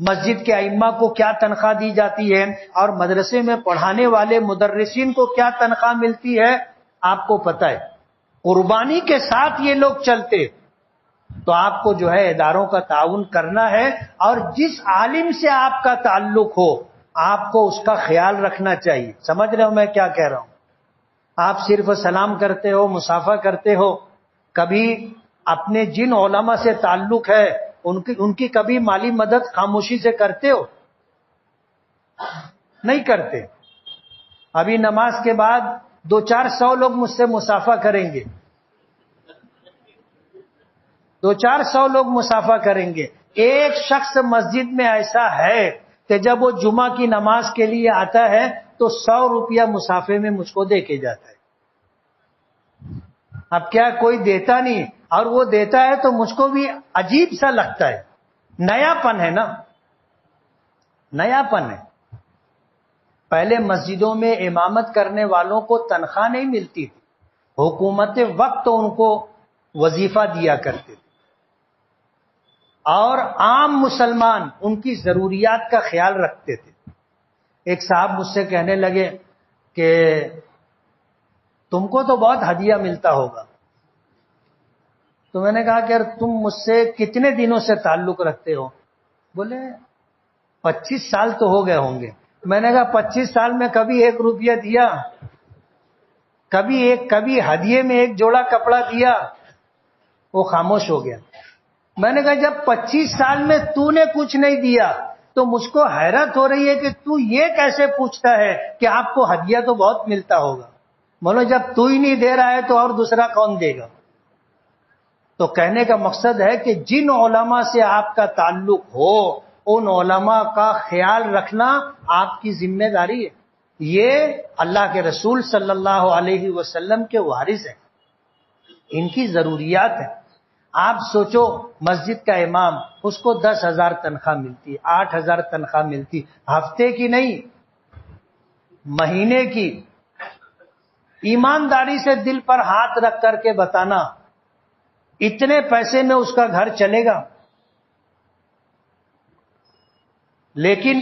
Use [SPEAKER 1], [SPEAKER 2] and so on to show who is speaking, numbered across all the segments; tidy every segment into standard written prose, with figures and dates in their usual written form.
[SPEAKER 1] مسجد کے ائمہ کو کیا تنخواہ دی جاتی ہے اور مدرسے میں پڑھانے والے مدرسین کو کیا تنخواہ ملتی ہے آپ کو پتہ ہے. قربانی کے ساتھ یہ لوگ چلتے. تو آپ کو جو ہے اداروں کا تعاون کرنا ہے، اور جس عالم سے آپ کا تعلق ہو آپ کو اس کا خیال رکھنا چاہیے. سمجھ رہے ہو میں کیا کہہ رہا ہوں؟ آپ صرف سلام کرتے ہو، مصافحہ کرتے ہو، کبھی اپنے جن علماء سے تعلق ہے ان کی کبھی مالی مدد خاموشی سے کرتے ہو؟ نہیں کرتے. ابھی نماز کے بعد 200-400 لوگ مجھ سے مصافحہ کریں گے، 200-400 لوگ مصافحہ کریں گے. ایک شخص مسجد میں ایسا ہے کہ جب وہ جمعہ کی نماز کے لیے آتا ہے تو 100 روپیہ مصافحے میں مجھ کو دے کے جاتا ہے. اب کیا کوئی دیتا نہیں، اور وہ دیتا ہے تو مجھ کو بھی عجیب سا لگتا ہے. نیا پن ہے نا، نیا پن ہے. پہلے مسجدوں میں امامت کرنے والوں کو تنخواہ نہیں ملتی تھی، حکومت وقت ان کو وظیفہ دیا کرتے تھے، اور عام مسلمان ان کی ضروریات کا خیال رکھتے تھے. ایک صاحب مجھ سے کہنے لگے کہ تم کو تو بہت ہدیہ ملتا ہوگا. تو میں نے کہا کہ تم مجھ سے کتنے دنوں سے تعلق رکھتے ہو؟ بولے 25 سال تو ہو گئے ہوں گے. میں نے کہا 25 سال میں کبھی 1 روپیہ دیا؟ کبھی ہدیے میں 1 جوڑا کپڑا دیا؟ وہ خاموش ہو گیا. میں نے کہا جب 25 سال میں تو نے کچھ نہیں دیا تو مجھ کو حیرت ہو رہی ہے کہ تو یہ کیسے پوچھتا ہے کہ آپ کو ہدیہ تو بہت ملتا ہوگا. بولو جب تو ہی نہیں دے رہا ہے تو اور دوسرا کون دے گا؟ تو کہنے کا مقصد ہے کہ جن علماء سے آپ کا تعلق ہو ان علماء کا خیال رکھنا آپ کی ذمہ داری ہے. یہ اللہ کے رسول صلی اللہ علیہ وسلم کے وارث ہیں، ان کی ضروریات ہیں. آپ سوچو مسجد کا امام، اس کو 10,000 تنخواہ ملتی، 8,000 تنخواہ ملتی، ہفتے کی نہیں مہینے کی. ایمانداری سے دل پر ہاتھ رکھ کر کے بتانا اتنے پیسے میں اس کا گھر چلے گا؟ لیکن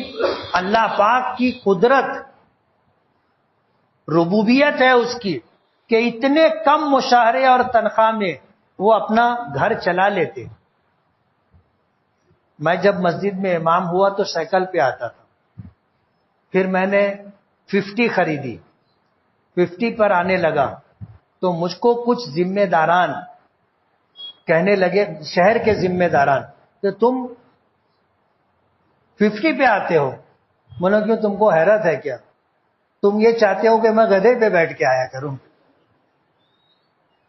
[SPEAKER 1] اللہ پاک کی قدرت، ربوبیت ہے اس کی کہ اتنے کم مشاہرے اور تنخواہ میں وہ اپنا گھر چلا لیتے. میں جب مسجد میں امام ہوا تو سائیکل پہ آتا تھا، پھر میں نے 50 خریدی، 50 پر آنے لگا تو مجھ کو کچھ ذمہ داران کہنے لگے، شہر کے ذمہ داران، کہ تم 50 پہ آتے ہو. بولا کیوں، تم کو حیرت ہے کیا؟ تم یہ چاہتے ہو کہ میں گدھے پہ بیٹھ کے آیا کروں؟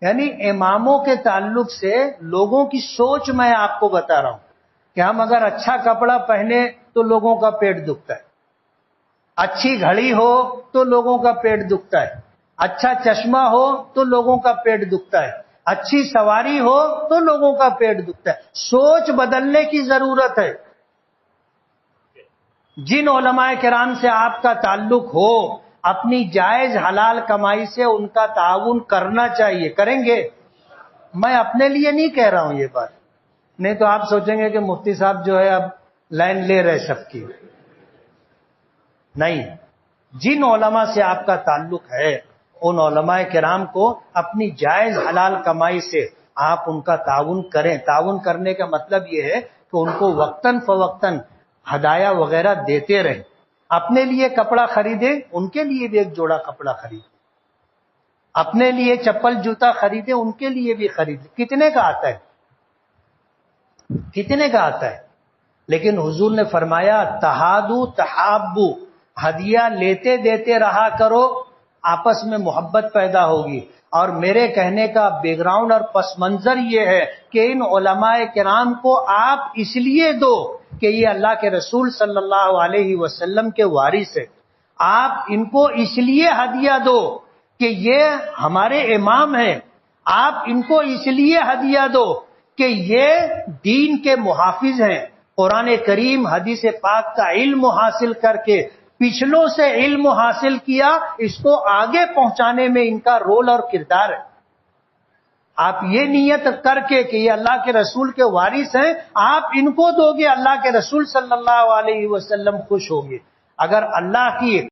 [SPEAKER 1] یعنی اماموں کے تعلق سے لوگوں کی سوچ میں آپ کو بتا رہا ہوں کہ ہم اگر اچھا کپڑا پہنے تو لوگوں کا پیٹ دکھتا ہے، اچھی گھڑی ہو تو لوگوں کا پیٹ دکھتا ہے، اچھا چشمہ ہو تو لوگوں کا پیٹ دکھتا ہے، اچھی سواری ہو تو لوگوں کا پیٹ دکھتا ہے. سوچ بدلنے کی ضرورت ہے. جن علماء کرام سے آپ کا تعلق ہو اپنی جائز حلال کمائی سے ان کا تعاون کرنا چاہیے. کریں گے؟ میں اپنے لیے نہیں کہہ رہا ہوں یہ بات، نہیں تو آپ سوچیں گے کہ مفتی صاحب جو ہے اب لائن لے رہے سب کی. نہیں، جن علماء سے آپ کا تعلق ہے ان علماء کرام کو اپنی جائز حلال کمائی سے آپ ان کا تعاون کریں. تعاون کرنے کا مطلب یہ ہے کہ ان کو وقتاً فوقتاً ہدایہ وغیرہ دیتے رہیں. اپنے لیے کپڑا خریدیں، ان کے لیے بھی 1 جوڑا کپڑا خریدیں. اپنے لیے چپل جوتا خریدیں، ان کے لیے بھی خریدیں. کتنے کا آتا ہے؟ کتنے کا آتا ہے؟ لیکن حضور نے فرمایا تہادو تحابو، ہدیہ لیتے دیتے رہا کرو، آپس میں محبت پیدا ہوگی. اور میرے کہنے کا بیک گراؤنڈ اور پس منظر یہ ہے کہ ان علماء کرام کو آپ اس لیے دو کہ یہ اللہ کے رسول صلی اللہ علیہ وسلم کے وارث ہیں. آپ ان کو اس لیے ہدیہ دو کہ یہ ہمارے امام ہیں. آپ ان کو اس لیے ہدیہ دو کہ یہ دین کے محافظ ہیں. قرآن کریم حدیث پاک کا علم حاصل کر کے پچھلوں سے علم حاصل کیا، اس کو آگے پہنچانے میں ان کا رول اور کردار ہے. آپ یہ نیت کر کے کہ یہ اللہ کے رسول کے وارث ہیں، آپ ان کو دو گے، اللہ کے رسول صلی اللہ علیہ وسلم خوش ہوں گے۔ اگر اللہ کی